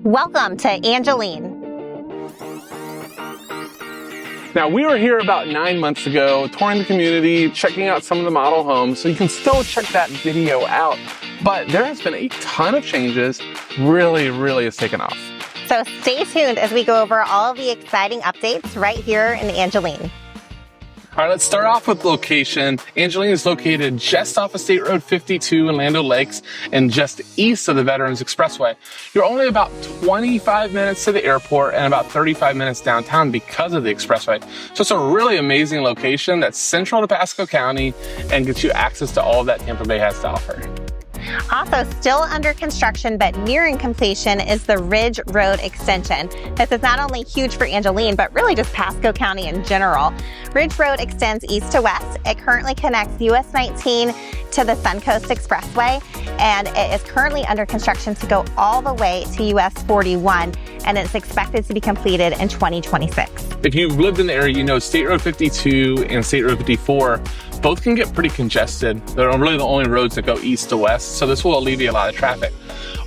Welcome to Angeline. Now, we were here about 9 months ago, touring the community, checking out some of the model homes, so you can still check that video out. But there has been a ton of changes. Really has taken off. So stay tuned as we go over all of the exciting updates right here in Angeline. All right, let's start off with location. Angeline is located just off of State Road 52 in Land O'Lakes and just east of the Veterans Expressway. You're only about 25 minutes to the airport and about 35 minutes downtown because of the expressway. So it's a really amazing location that's central to Pasco County and gets you access to all that Tampa Bay has to offer. Also still under construction but nearing completion is the Ridge Road extension. This is not only huge for Angeline, but really just Pasco County in general. Ridge Road extends east to west. It currently connects US 19 to the Suncoast Expressway, and it is currently under construction to go all the way to US 41, and it's expected to be completed in 2026. If you've lived in the area, you know State Road 52 and State Road 54 both can get pretty congested. They're really the only roads that go east to west, so this will alleviate a lot of traffic.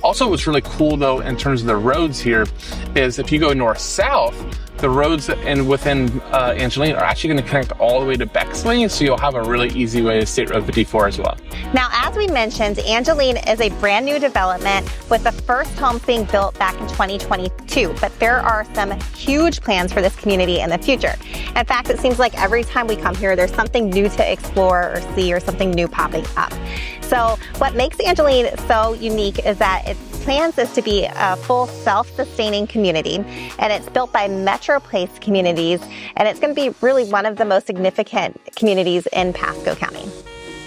Also, what's really cool though in terms of the roads here is if you go north-south, the roads within Angeline are actually going to connect all the way to Bexley, so you'll have a really easy way to State Road 54 as well. Now, as we mentioned, Angeline is a brand new development with the first homes being built back in 2022, but there are some huge plans for this community in the future. In fact, it seems like every time we come here, there's something new to explore or see or something new popping up. So what makes Angeline so unique is that its plans is to be a full self-sustaining community, and it's built by Metro Place Communities, and it's going to be really one of the most significant communities in Pasco County.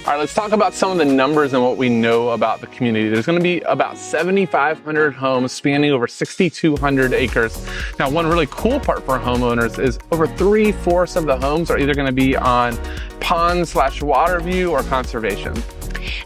All right, let's talk about some of the numbers and what we know about the community. There's going to be about 7,500 homes spanning over 6,200 acres. Now, one really cool part for homeowners is over 3/4 of the homes are either going to be on pond/water view or conservation.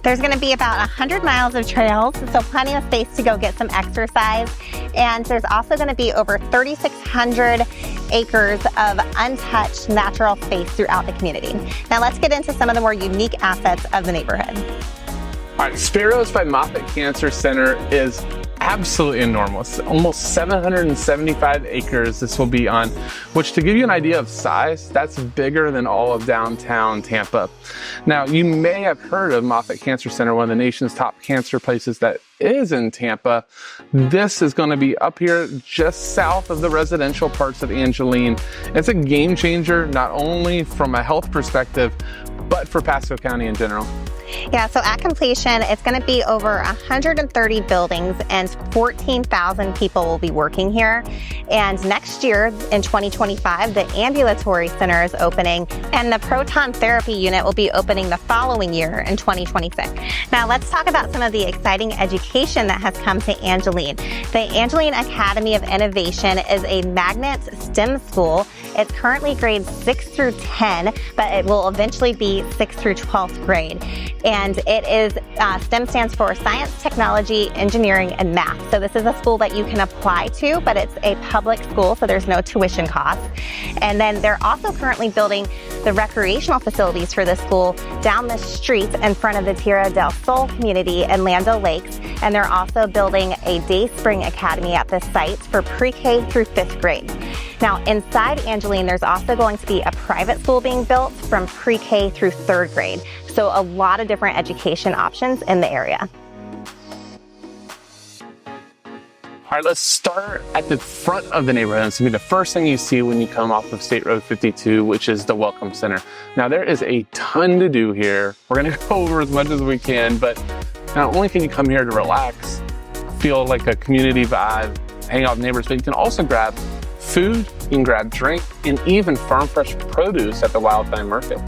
There's going to be about 100 miles of trails, so plenty of space to go get some exercise. And there's also going to be over 3,600 acres of untouched natural space throughout the community. Now let's get into some of the more unique assets of the neighborhood. All right, Sparrows by Moffitt Cancer Center is absolutely enormous. Almost 775 acres this will be on, which to give you an idea of size, that's bigger than all of downtown Tampa. Now, you may have heard of Moffitt Cancer Center, one of the nation's top cancer places that is in Tampa. This is going to be up here just south of the residential parts of Angeline. It's a game changer, not only from a health perspective, but for Pasco County in general. Yeah, so at completion, it's going to be over 130 buildings and 14,000 people will be working here. And next year, in 2025, the ambulatory center is opening, and the proton therapy unit will be opening the following year in 2026. Now, let's talk about some of the exciting education that has come to Angeline. The Angeline Academy of Innovation is a magnet STEM school. It's currently grades 6 through 10, but it will eventually be 6th through 12th grade. And it is, STEM stands for Science, Technology, Engineering, and Math. So this is a school that you can apply to, but it's a public school, so there's no tuition costs. And then they're also currently building the recreational facilities for this school down the street in front of the Tierra del Sol community in Land O'Lakes. And they're also building a day spring academy at this site for pre-K through 5th grade. Now, inside Angeline, there's also going to be a private school being built from pre-K through 3rd grade. So a lot of different education options in the area. All right, let's start at the front of the neighborhood. It's going to be the first thing you see when you come off of State Road 52, which is the Welcome Center. Now, there is a ton to do here. We're going to go over as much as we can, but not only can you come here to relax, feel like a community vibe, hang out with neighbors, but you can also grab food, you can grab drink, and even farm fresh produce at the Wildthyme Market.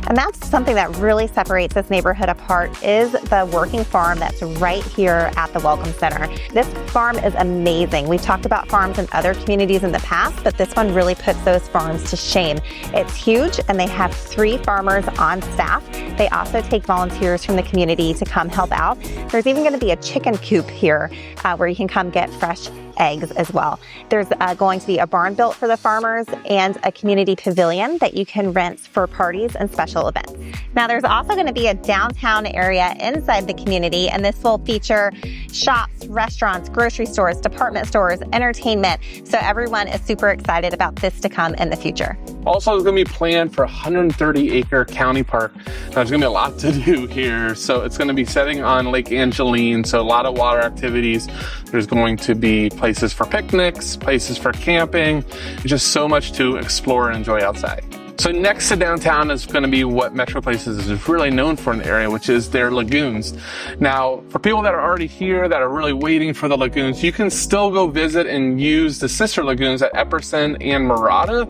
And that's something that really separates this neighborhood apart is the working farm that's right here at the Welcome Center. This farm is amazing. We've talked about farms in other communities in the past, but this one really puts those farms to shame. It's huge, and they have 3 farmers on staff. They also take volunteers from the community to come help out. There's even going to be a chicken coop here where you can come get fresh eggs as well. There's going to be a barn built for the farmers and a community pavilion that you can rent for parties and special events. Now, there's also going to be a downtown area inside the community, and this will feature shops, restaurants, grocery stores, department stores, entertainment. So everyone is super excited about this to come in the future. Also, it's going to be planned for a 130-acre county park. Now, there's going to be a lot to do here. So it's going to be setting on Lake Angeline, so a lot of water activities. There's going to be places for picnics, places for camping, just so much to explore and enjoy outside. So next to downtown is going to be what Metro Places is really known for in the area, which is their lagoons. Now, for people that are already here that are really waiting for the lagoons, you can still go visit and use the sister lagoons at Epperson and Murata.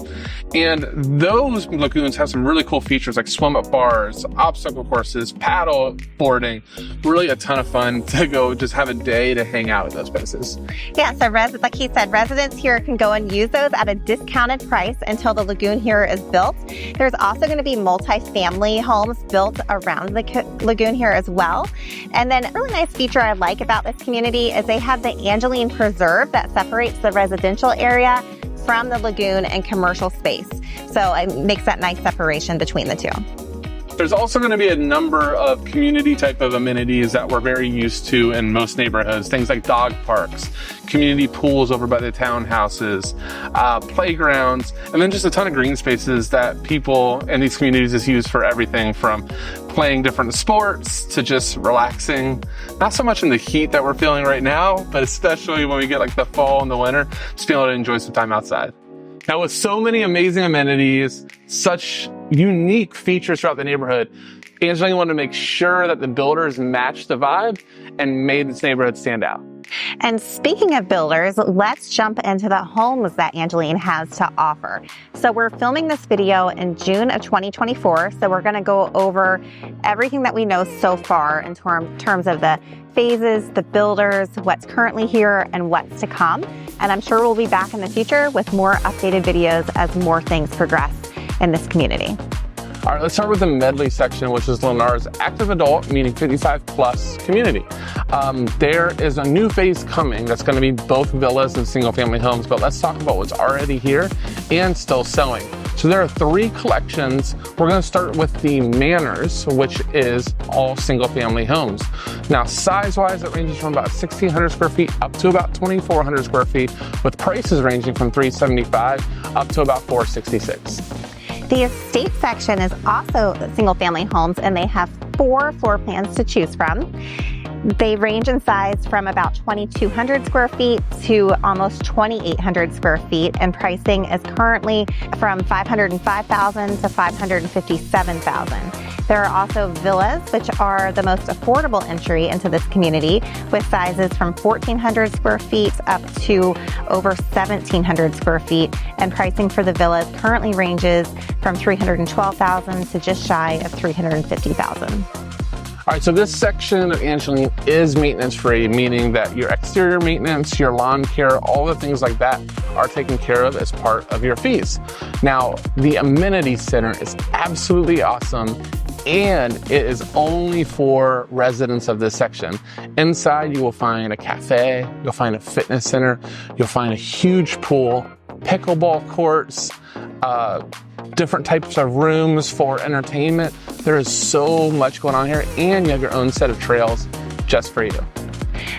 And those lagoons have some really cool features like swim-up bars, obstacle courses, paddle boarding. Really a ton of fun to go just have a day to hang out at those places. Yeah, so like he said, residents here can go and use those at a discounted price until the lagoon here is built. There's also going to be multi-family homes built around the lagoon here as well. And then a really nice feature I like about this community is they have the Angeline Preserve that separates the residential area from the lagoon and commercial space. So it makes that nice separation between the two. There's also going to be a number of community type of amenities that we're very used to in most neighborhoods. Things like dog parks, community pools over by the townhouses, playgrounds, and then just a ton of green spaces that people in these communities just use for everything from playing different sports to just relaxing. Not so much in the heat that we're feeling right now, but especially when we get like the fall and the winter, just being able to enjoy some time outside. Now, with so many amazing amenities, such unique features throughout the neighborhood, Angeline wanted to make sure that the builders matched the vibe and made this neighborhood stand out. And speaking of builders, let's jump into the homes that Angeline has to offer. So we're filming this video in June of 2024. So we're going to go over everything that we know so far in terms of the phases, the builders, what's currently here, and what's to come. And I'm sure we'll be back in the future with more updated videos as more things progress in this community. All right, let's start with the Medley section, which is Lennar's active adult, meaning 55 plus community. There is a new phase coming that's going to be both villas and single family homes, but let's talk about what's already here and still selling. So there are 3 collections. We're going to start with the Manors, which is all single family homes. Now, size-wise, it ranges from about 1,600 square feet up to about 2,400 square feet, with prices ranging from $375 up to about $466. The estate section is also single family homes, and they have 4 floor plans to choose from. They range in size from about 2,200 square feet to almost 2,800 square feet, and pricing is currently from $505,000 to $557,000. There are also villas, which are the most affordable entry into this community, with sizes from 1,400 square feet up to over 1,700 square feet, and pricing for the villas currently ranges from $312,000 to just shy of $350,000. All right, so this section of Angeline is maintenance-free, meaning that your exterior maintenance, your lawn care, all the things like that are taken care of as part of your fees. Now, the amenity center is absolutely awesome, and it is only for residents of this section. Inside, you will find a cafe, you'll find a fitness center, you'll find a huge pool, pickleball courts, different types of rooms for entertainment. There is so much going on here, and you have your own set of trails just for you.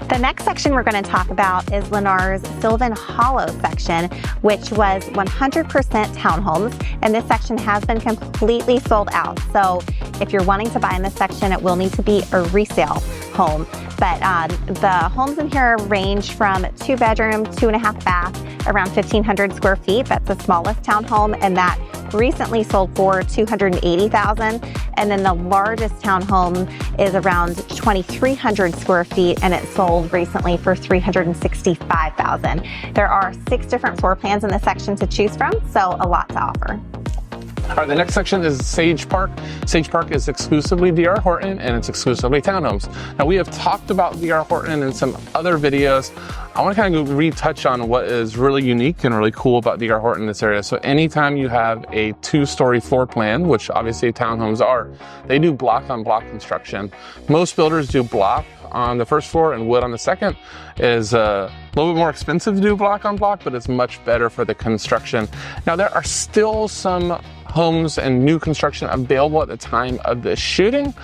The next section we're going to talk about is Lennar's Sylvan Hollow section, which was 100% townhomes, and this section has been completely sold out. So if you're wanting to buy in this section, it will need to be a resale home. But the homes in here range from 2 bedroom, 2.5 bath, around 1,500 square feet. That's the smallest townhome, and that recently sold for $280,000. And then the largest townhome is around 2,300 square feet, and it sold recently for $365,000. There are 6 different floor plans in this section to choose from, so a lot to offer. All right, the next section is Sage Park. Sage Park is exclusively D.R. Horton, and it's exclusively townhomes. Now, we have talked about D.R. Horton in some other videos. I want to kind of retouch on what is really unique and really cool about D.R. Horton in this area. So anytime you have a 2-story floor plan, which obviously townhomes are, they do block-on-block construction. Most builders do block on the first floor and wood on the second. Is a little bit more expensive to do block on block, but it's much better for the construction. Now, there are still some homes and new construction available at the time of this shooting.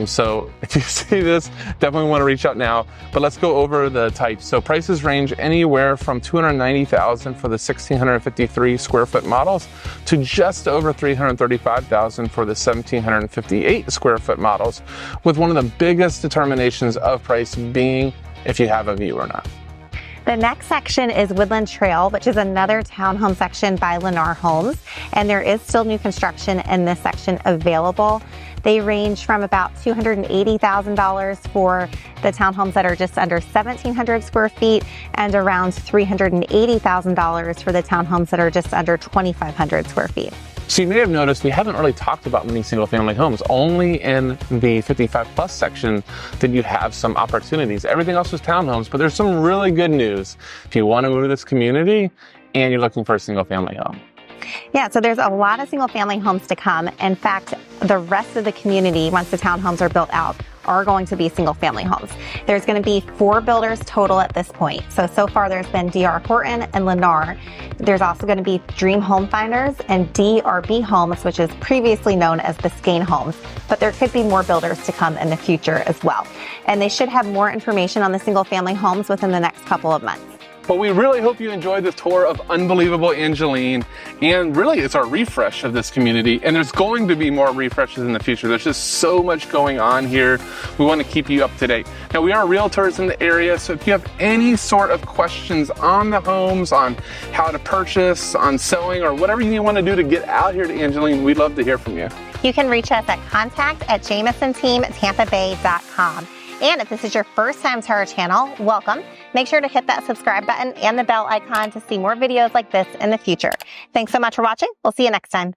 So if you see this, definitely want to reach out now. But let's go over the types. So prices range anywhere from $290,000 for the 1,653 square foot models to just over $335,000 for the 1,758 square foot models, with one of the biggest determinations of price being if you have a view or not. The next section is Woodland Trail, which is another townhome section by Lennar Homes, and there is still new construction in this section available. They range from about $280,000 for the townhomes that are just under 1,700 square feet and around $380,000 for the townhomes that are just under 2,500 square feet. So you may have noticed we haven't really talked about many single family homes. Only in the 55 plus section did you have some opportunities. Everything else was townhomes, but there's some really good news if you want to move to this community and you're looking for a single family home. Yeah, so there's a lot of single family homes to come. In fact, the rest of the community, once the townhomes are built out, are going to be single family homes. There's going to be 4 builders total at this point. So far there's been D.R. Horton and Lennar. There's also going to be Dream Home Finders and DRB Homes, which is previously known as Biscayne Homes. But there could be more builders to come in the future as well. And they should have more information on the single family homes within the next couple of months. But we really hope you enjoyed this tour of unbelievable Angeline, and really it's our refresh of this community, and there's going to be more refreshes in the future. There's just so much going on here. We want to keep you up to date. Now, we are realtors in the area, so if you have any sort of questions on the homes, on how to purchase, on selling, or whatever you want to do to get out here to Angeline, we'd love to hear from you. You can reach us at contact@jamisonteamtampabay.com. And if this is your first time to our channel, welcome. Make sure to hit that subscribe button and the bell icon to see more videos like this in the future. Thanks so much for watching. We'll see you next time.